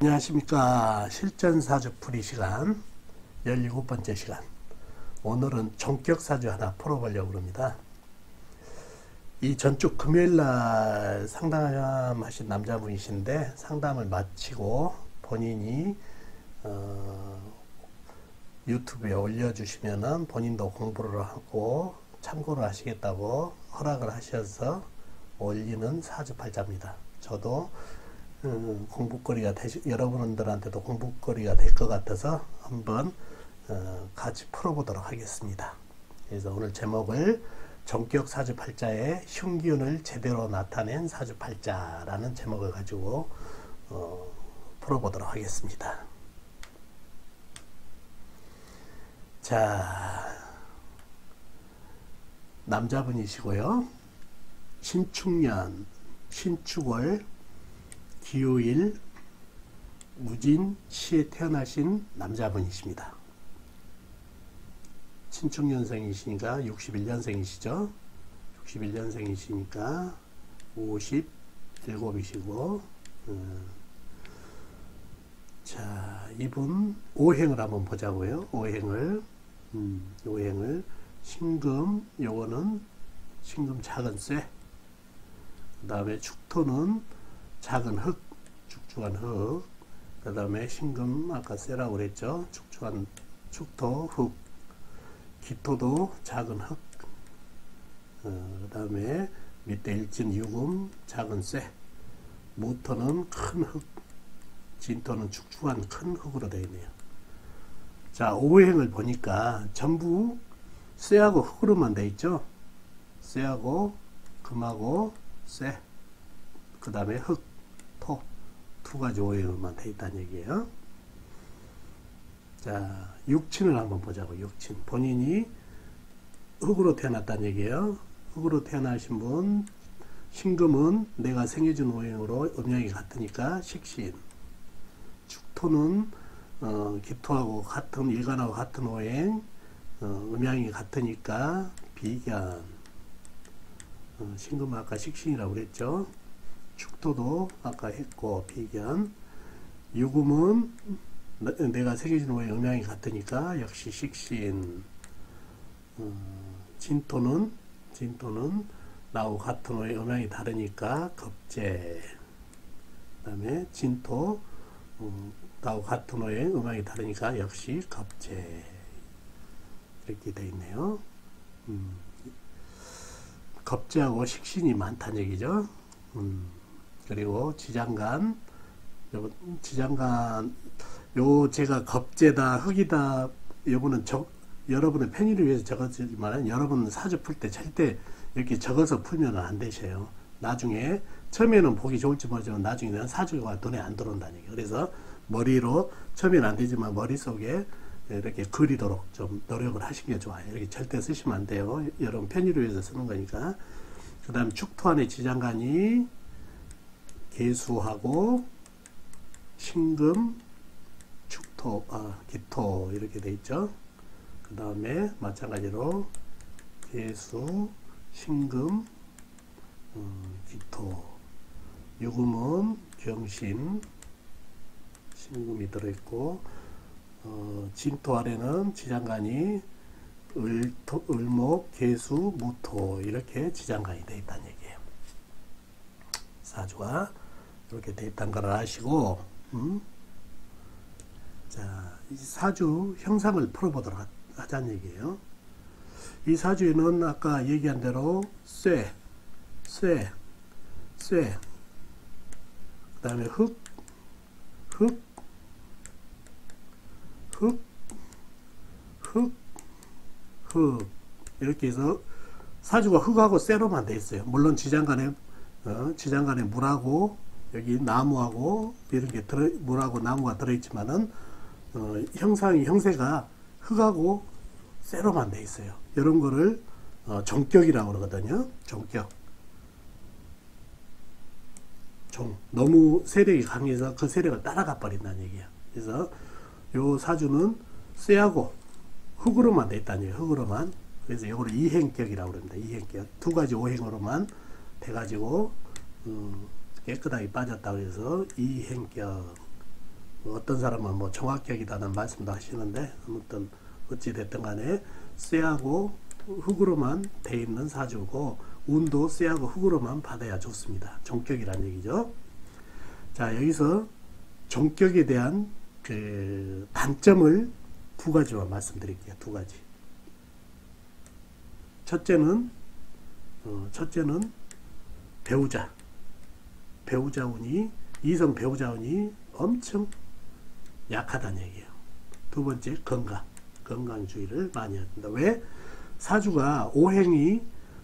안녕하십니까. 실전사주풀이 시간 17번째 시간. 오늘은 종격사주 하나 풀어보려고 합니다. 이 전주 금요일날 상담하신 남자분이신데 상담을 마치고 본인이 유튜브에 올려주시면은 본인도 공부를 하고 참고를 하시겠다고 허락을 하셔서 올리는 사주팔자입니다. 저도 공부거리가 여러분들한테도 공부거리가 될 것 같아서 한번 같이 풀어보도록 하겠습니다. 그래서 오늘 제목을 전격 사주팔자의 흉기운을 제대로 나타낸 사주팔자라는 제목을 가지고 풀어보도록 하겠습니다. 자, 남자분이시고요. 신축년, 신축월, 기요일, 무진시에 태어나신 남자분이십니다. 신축년생이시니까 61년생이시죠. 61년생이시니까 57이시고 자, 이분 오행을 한번 보자고요. 오행을 신금, 요거는 신금 작은 쇠, 그 다음에 축토는 작은 흙, 축축한 흙, 그 다음에 신금 아까 쇠라고 그랬죠. 축축한 축토, 흙, 기토도 작은 흙, 그 다음에 밑에 일진 유금 작은 쇠, 무토는 큰 흙, 진토는 축축한 큰 흙으로 되어 있네요. 자, 오행을 보니까 전부 쇠하고 흙으로만 되어 있죠. 쇠하고 금하고 쇠, 그 다음에 흙, 토, 두 가지 오행으로만 되어 있다는 얘기예요. 자, 육친을 한번 보자고. 육친, 본인이 흙으로 태어났다는 얘기예요. 흙으로 태어나신 분, 신금은 내가 생해준 오행으로 음양이 같으니까 식신, 축토는 기토하고 같은, 일간하고 같은 오행, 음양이 같으니까 비견, 신금은 아까 식신이라고 그랬죠. 축토도 아까 했고 비견, 유금은 내가 새겨진 오행 음양이 같으니까 역시 식신, 진토는 나하고 같은 오행 음양이 다르니까 겁재, 그 다음에 진토 나하고 같은 오행 음양이 다르니까 역시 겁재, 이렇게 되어 있네요. 겁재하고 식신이 많다는 얘기죠. 그리고 지장간, 요 제가 겁재다 흙이다 요거는 여러분의 편의를 위해서 적었지만 여러분 사주 풀 때 절대 이렇게 적어서 풀면 안 되셔요. 나중에 처음에는 보기 좋을지 모르지만 나중에는 사주가 눈에 안 들어온다는 얘기예요. 그래서 머리로 처음에는 안 되지만 머릿속에 이렇게 그리도록 좀 노력을 하시는 게 좋아요. 이렇게 절대 쓰시면 안 돼요. 여러분 편의를 위해서 쓰는 거니까. 그 다음 축토 안에 지장간이 계수하고 신금, 축토, 기토 이렇게 돼 있죠. 그 다음에 마찬가지로 계수, 신금, 기토, 유금은 경신, 신금이 들어있고, 진토 아래는 지장간이 을목, 계수, 무토 이렇게 지장간이 되어 있다는 얘기예요. 사주가 이렇게 되어 있다는 걸 아시고, 자, 이 사주 형상을 풀어보도록 하자는 얘기예요. 이 사주에는 아까 얘기한 대로 쇠, 그 다음에 흙, 이렇게 해서 사주가 흙하고 쇠로만 되어 있어요. 물론 지장간에 물하고 여기 나무하고 이런 게 물하고 나무가 들어있지만은 형세가 흙하고 쇠로만 되어 있어요. 이런 거를 종격이라고 그러거든요. 종격. 너무 세력이 강해서 그 세력을 따라가 버린다는 얘기예요. 그래서 요 사주는 쇠하고 흙으로만 되어 있다는 얘기예요. 흙으로만. 그래서 이거를 이행격이라고 합니다. 이행격. 두 가지 오행으로만 돼가지고 깨끗하게 빠졌다고 해서 이행격. 어떤 사람은 뭐 정확격이다는 말씀도 하시는데, 아무튼 어찌 됐든 간에 쇠하고 흙으로만 돼 있는 사주고, 운도 쇠하고 흙으로만 받아야 좋습니다. 종격이란 얘기죠. 자, 여기서 종격에 대한 그 단점을 두 가지만 말씀드릴게요. 두 가지. 첫째는 배우자 운이, 이성 배우자 운이 엄청 약하다는 얘기예요. 두 번째, 건강주의를 많이 합니다. 왜? 사주가 오행이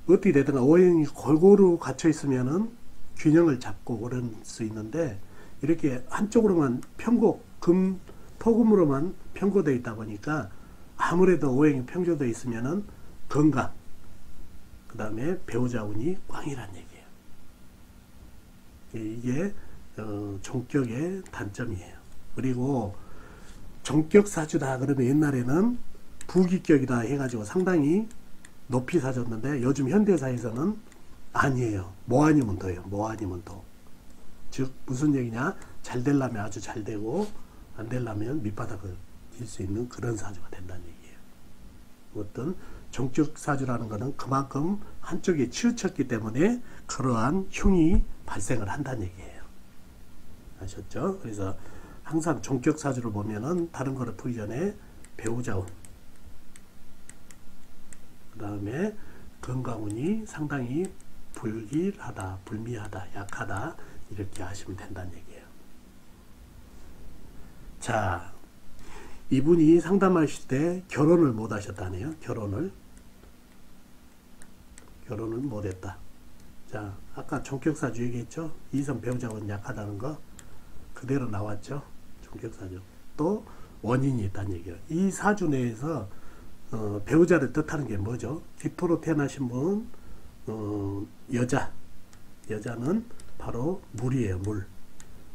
어떻게 되든 오행이 골고루 갇혀 있으면은 균형을 잡고 그럴 수 있는데, 이렇게 한쪽으로만 토금으로만 편고되어 있다 보니까 아무래도 오행이 편고되어 있으면은 건강, 그 다음에 배우자 운이 꽝이란 얘기예요. 이게 종격의 단점이에요. 그리고 종격 사주다 그러면 옛날에는 부기격이다 해가지고 상당히 높이 사줬는데, 요즘 현대사에서는 아니에요. 뭐 아니면 더요. 뭐 아니면 더. 즉 무슨 얘기냐, 잘 되려면 아주 잘 되고 안 되려면 밑바닥을 칠 수 있는 그런 사주가 된다는 얘기예요. 어떤 종격 사주라는 것은 그만큼 한쪽에 치우쳤기 때문에 그러한 흉이 발생을 한다는 얘기예요. 아셨죠? 그래서 항상 종격 사주를 보면은 다른 거를 풀기 전에 배우자운, 그 다음에 건강운이 상당히 불길하다, 불미하다, 약하다, 이렇게 하시면 된다는 얘기예요. 자, 이분이 상담하실 때 결혼을 못 하셨다네요. 결혼을 못 했다. 자, 아까 종격사주 얘기했죠? 이성 배우자운 약하다는 거 그대로 나왔죠? 종격사주. 또 원인이 있다는 얘기예요. 이 사주 내에서 배우자를 뜻하는 게 뭐죠? 기토로 태어나신 분, 여자는 바로 물이에요.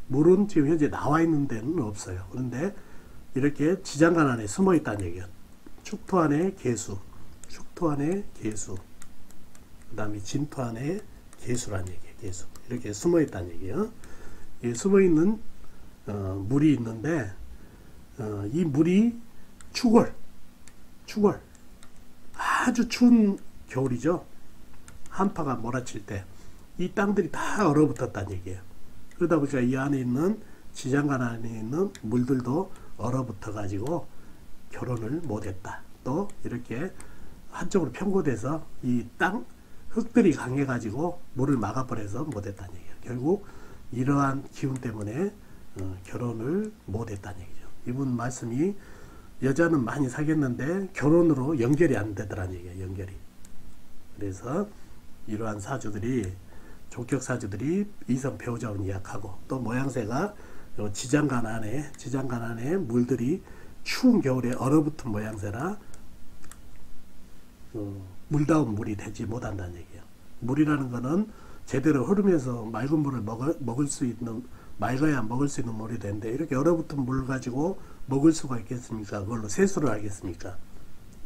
물은 지금 현재 나와 있는 데는 없어요. 그런데 이렇게 지장간 안에 숨어 있다는 얘기예요. 축토 안에 개수, 그 다음에 진토 안에 개수란 얘기예요. 개수. 이렇게 숨어 있다는 얘기예요. 이 숨어 있는 물이 있는데, 이 물이 축월, 아주 추운 겨울이죠. 한파가 몰아칠 때 이 땅들이 다 얼어붙었다는 얘기예요. 그러다 보니까 이 안에 있는 지장간 안에 있는 물들도 얼어붙어 가지고 결혼을 못했다. 또 이렇게 한쪽으로 편고돼서 이 땅 흙들이 강해 가지고 물을 막아버려서 못했다는 얘기예요. 결국 이러한 기운 때문에 결혼을 못했다는 얘기죠. 이분 말씀이 여자는 많이 사귀었는데 결혼으로 연결이 안 되더라는 얘기예요. 연결이. 그래서 이러한 사주들이, 종격 사주들이 이성 배우자운이 약하고, 또 모양새가 지장간 안에 물들이 추운 겨울에 얼어붙은 모양새라 물다운 물이 되지 못한다는 얘기예요. 물이라는 거는 제대로 흐르면서 맑은 물을 맑아야 먹을 수 있는 물이 되는데, 이렇게 얼어붙은 물 가지고 먹을 수가 있겠습니까? 그걸로 세수를 하겠습니까?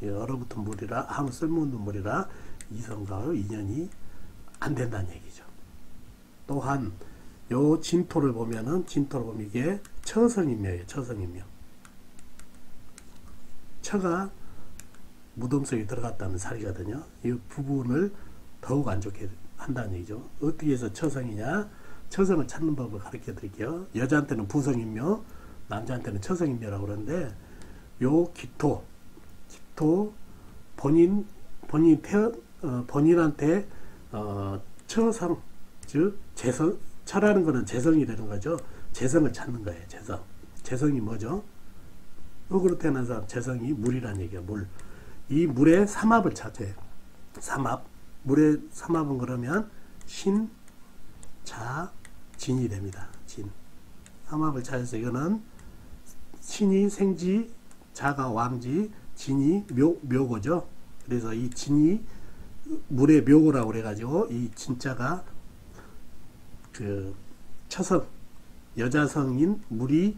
얼어붙은 물이라, 아무 쓸모없는 물이라 이성과의 인연이 안 된다는 얘기죠. 또한 요 진토를 보면 이게 처성인묘예요. 처성인묘. 처가 무덤 속에 들어갔다는 사리거든요. 이 부분을 더욱 안 좋게 한다는 얘기죠. 어떻게 해서 처성이냐? 처성을 찾는 법을 가르쳐 드릴게요. 여자한테는 부성인묘, 남자한테는 처성인묘라고 그러는데, 요 기토 본인한테 처성, 즉 처라는 거는 재성이 되는 거죠. 재성을 찾는 거예요. 재성이 뭐죠? 흙으로 태어난 사람 재성이 물이란 얘기예요. 이 물의 삼합을 찾아요. 물의 삼합은 그러면 신, 자, 진이 됩니다. 삼합을 찾아서 이거는 신이 생지, 자가 왕지, 진이 묘고죠. 그래서 이 진이 물의 묘고라고 그래가지고, 이 진자가 그 처성, 여자성인 물의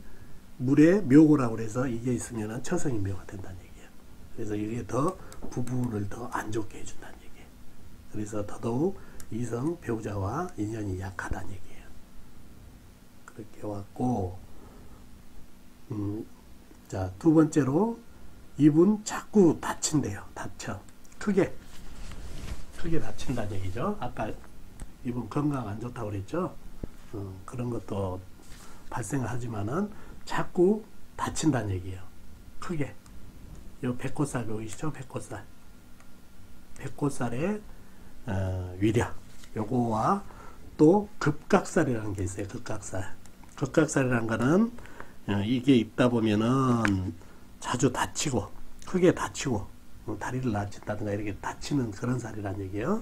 묘고라고 그래서 이게 있으면 처성이 묘가 된다는 얘기예요. 그래서 이게 더 부부를 더 안 좋게 해준다는 얘기예요. 그래서 더더욱 이성 배우자와 인연이 약하다는 얘기예요. 그렇게 왔고, 자, 두 번째로 이분 자꾸 다친대요. 다쳐. 크게 다친다는 얘기죠. 아까 이분 건강 안 좋다고 그랬죠. 그런 것도 발생을 하지만은 자꾸 다친다는 얘기예요. 크게. 요 백꽃살 보이시죠? 백꽃살의 위력. 요거와 또 급각살이라는 게 있어요. 급각살이라는 거는 이게 있다 보면은 자주 다치고 크게 다치고 다리를 다친다든가 이렇게 다치는 그런 살이라는 얘기예요.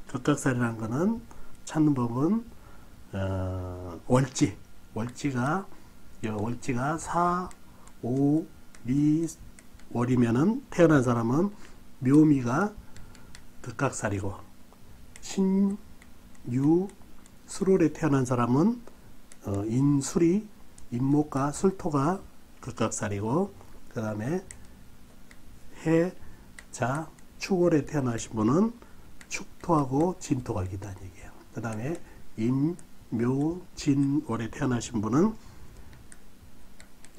급각살이라는 거는 찾는 법은 월지가 4, 5, 미 월이면은 태어난 사람은 묘미가 극각살이고 신, 유, 술월에 태어난 사람은 인술이 인목과 술토가 극각살이고 그 다음에 해, 자, 축월에 태어나신 분은 축토하고 진토가 있다는 얘기예요. 그 다음에 임, 묘, 진, 월에 태어나신 분은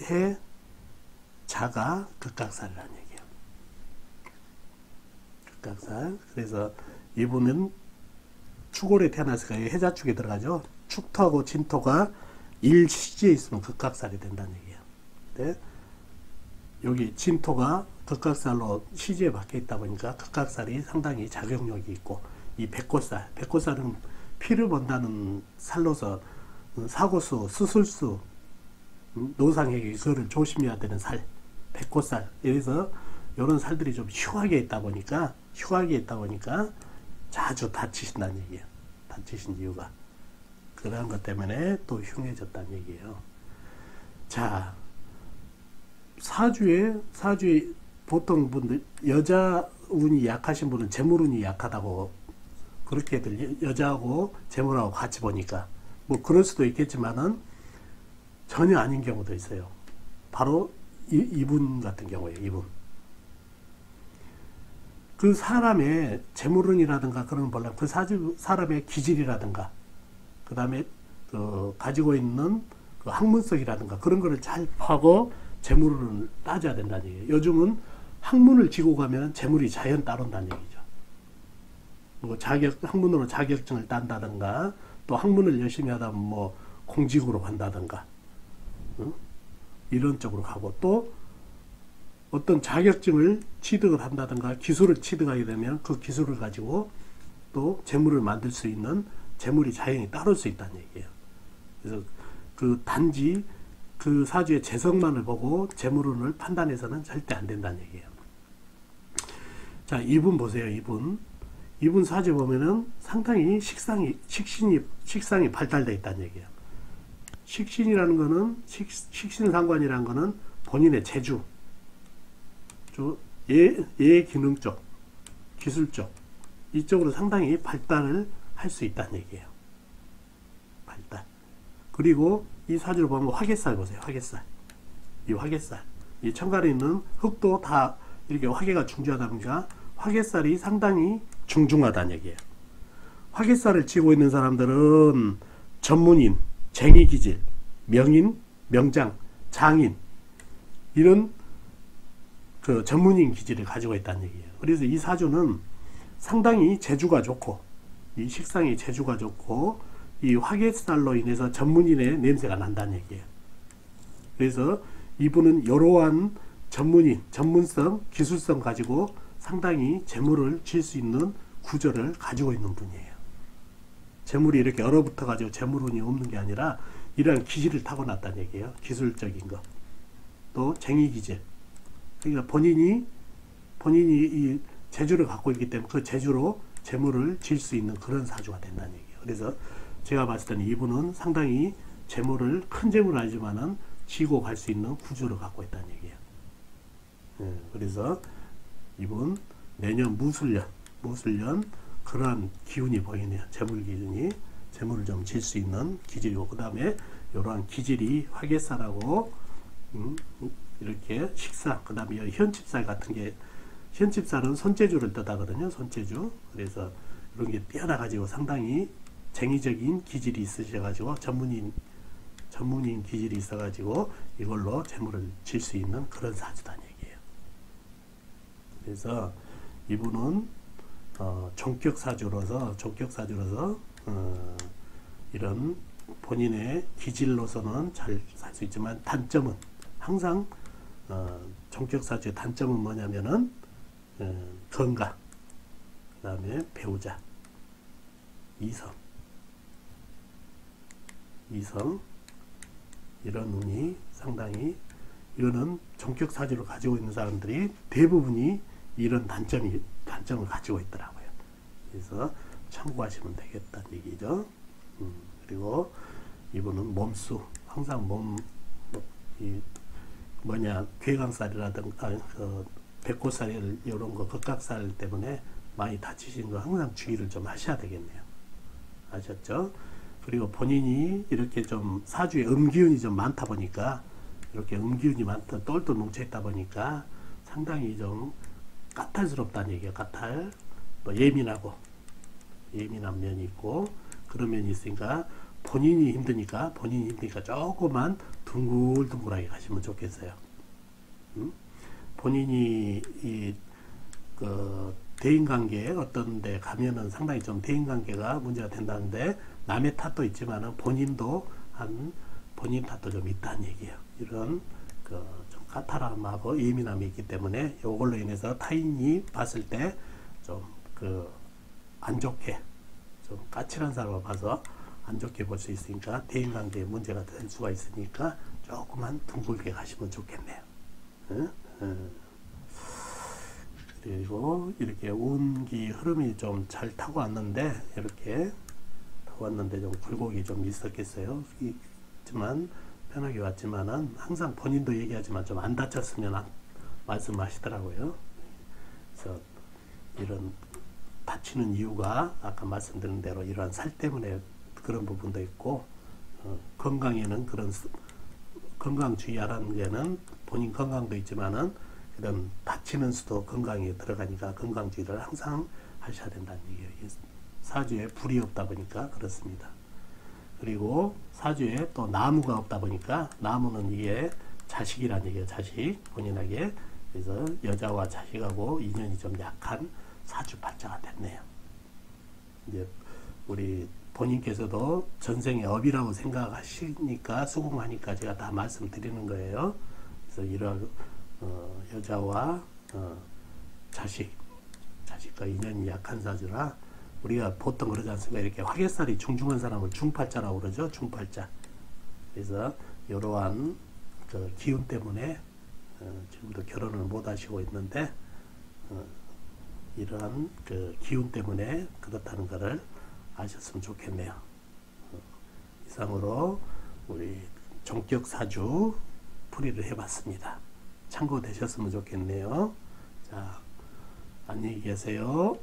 해, 자가 극각살이라는 얘기예요. 극각살. 그래서 이분은 축월에 태어났으니까 해자축에 들어가죠. 축토하고 진토가 일시지에 있으면 극각살이 된다는 얘기예요. 근데 여기 진토가 극각살로 시지에 박혀 있다 보니까 극각살이 상당히 작용력이 있고 이 백꽃살은 피를 번다는 살로서 사고수, 수술수, 노상에게 그거를 조심해야 되는 살, 백꽃살. 그래서 이런 살들이 좀 흉하게 있다 보니까 자주 다치신다는 얘기예요. 다치신 이유가 그러한 것 때문에 또 흉해졌다는 얘기예요. 자, 사주에 보통 분들 여자 운이 약하신 분은 재물운이 약하다고 그렇게들 여자하고 재물하고 같이 보니까 뭐 그럴 수도 있겠지만은 전혀 아닌 경우도 있어요. 바로 이분 같은 경우에요. 이분. 그 사람의 재물운이라든가 그런 몰라 그 사람의 기질이라든가 그 다음에 가지고 있는 그 학문성이라든가 그런 거를 잘 파고 재물운을 따져야 된다는 얘기예요. 요즘은 학문을 지고 가면 재물이 자연 따른다는 얘기죠. 뭐 학문으로 자격증을 딴다든가 또 학문을 열심히 하다 보면 뭐 공직으로 간다든가 이런 쪽으로 가고 또 어떤 자격증을 취득을 한다든가 기술을 취득하게 되면 그 기술을 가지고 또 재물을 만들 수 있는 재물이 자연히 따를 수 있다는 얘기예요. 그래서 그 단지 그 사주의 재성만을 보고 재물운을 판단해서는 절대 안 된다는 얘기예요. 자, 이분 보세요. 이분 사주 보면은 상당히 식상이 발달되어 있다는 얘기예요. 식신이라는 거는 식신상관이라는 거는 본인의 재주, 예 기능 쪽, 기술 쪽 이쪽으로 상당히 발달을 할 수 있다는 얘기예요. 발달. 그리고 이 사주를 보면 화개살 보세요. 화개살. 이 천간에 있는 흙도 다 이렇게 화개가 중조하다 보니까 화개살이 상당히 중중하다는 얘기예요. 화개살을 지고 있는 사람들은 전문인, 쟁의기질, 명인, 명장, 장인 이런 그 전문인 기질을 가지고 있다는 얘기예요. 그래서 이 사주는 상당히 재주가 좋고 이 식상이 재주가 좋고 이 화개살로 인해서 전문인의 냄새가 난다는 얘기예요. 그래서 이분은 이러한 전문인, 전문성, 기술성 가지고 상당히 재물을 질 수 있는 구조를 가지고 있는 분이에요. 재물이 이렇게 얼어붙어 가지고 재물운이 없는 게 아니라 이러한 기질을 타고났다는 얘기예요. 기술적인 거. 또 쟁의기질. 그러니까 본인이 이 재주를 갖고 있기 때문에 그 재주로 재물을 질 수 있는 그런 사주가 된다는 얘기예요. 그래서 제가 봤을 때는 이분은 상당히 재물을 큰 재물은 아니지만은 지고 갈 수 있는 구조를 갖고 있다는 얘기예요. 그래서 이분 내년 무술년 그러한 기운이 보이네요. 재물 기운이 재물을 좀 질 수 있는 기질이고 그 다음에 이러한 기질이 화개살하고 이렇게 식상 그 다음에 현칩살 같은 게 현칩살은 손재주를 뜻하거든요. 손재주. 그래서 이런 게 뛰어나 가지고 상당히 쟁의적인 기질이 있으셔 가지고 전문인 전문인 기질이 있어가지고 이걸로 재물을 질 수 있는 그런 사주단 얘기예요. 그래서 이분은 종격 사주로서 이런 본인의 기질로서는 잘 살 수 있지만 단점은 항상 종격 사주의 단점은 뭐냐면은 건강, 그 다음에 배우자, 이성 이런 운이 상당히, 이거는 종격 사주를 가지고 있는 사람들이 대부분이 이런 단점을 가지고 있더라고요. 그래서 참고하시면 되겠다는 얘기죠. 그리고 이분은 몸수, 항상 괴강살이라든가 배꼽살 이런 거 극각살 때문에 많이 다치신 거 항상 주의를 좀 하셔야 되겠네요. 아셨죠? 그리고 본인이 이렇게 좀 사주에 음기운이 좀 많다 보니까, 이렇게 음기운이 많다, 똘똘 뭉쳐있다 보니까 상당히 좀 까탈스럽다는 얘기예요. 까탈. 또 예민한 면이 있고, 그런 면이 있으니까 본인이 힘드니까 조금만 둥글둥글하게 가시면 좋겠어요. 본인이 대인관계 어떤 데 가면은 상당히 좀 대인관계가 문제가 된다는데, 남의 탓도 있지만은 본인 탓도 좀 있다는 얘기예요. 이런 좀 까탈함하고 예민함이 있기 때문에 이걸로 인해서 타인이 봤을 때 좀 안 좋게, 좀 까칠한 사람을 봐서 안 좋게 볼 수 있으니까 대인관계에 문제가 될 수가 있으니까 조금만 둥글게 가시면 좋겠네요. 그리고 이렇게 운기 흐름이 좀 잘 타고 왔는데, 이렇게 타고 왔는데 좀 굴곡이 좀 있었겠어요. 있지만 편하게 왔지만은 항상 본인도 얘기하지만 좀 안 다쳤으면 말씀하시더라고요. 그래서 이런 다치는 이유가 아까 말씀드린 대로 이러한 살 때문에 그런 부분도 있고, 건강에는 그런 건강주의하라는 게는 본인 건강도 있지만은 이런 다치는 수도 건강에 들어가니까 건강주의를 항상 하셔야 된다는 얘기예요. 사주에 불이 없다 보니까 그렇습니다. 그리고 사주에 또 나무가 없다 보니까, 나무는 이게 자식이란 얘기예요. 자식, 본인에게. 그래서 여자와 자식하고 인연이 좀 약한 사주 팔자가 됐네요. 이제 우리 본인께서도 전생의 업이라고 생각하시니까, 수긍하니까 제가 다 말씀드리는 거예요. 그래서 이런 여자와 자식과 인연이 약한 사주라, 우리가 보통 그러지 않습니까? 이렇게 화개살이 중중한 사람을 중팔자라고 그러죠. 중팔자. 그래서 이러한 기운 때문에 지금도 결혼을 못 하시고 있는데, 이러한 기운 때문에 그렇다는 것을 아셨으면 좋겠네요. 이상으로 우리 종격 사주 풀이를 해봤습니다. 참고되셨으면 좋겠네요. 자, 안녕히 계세요.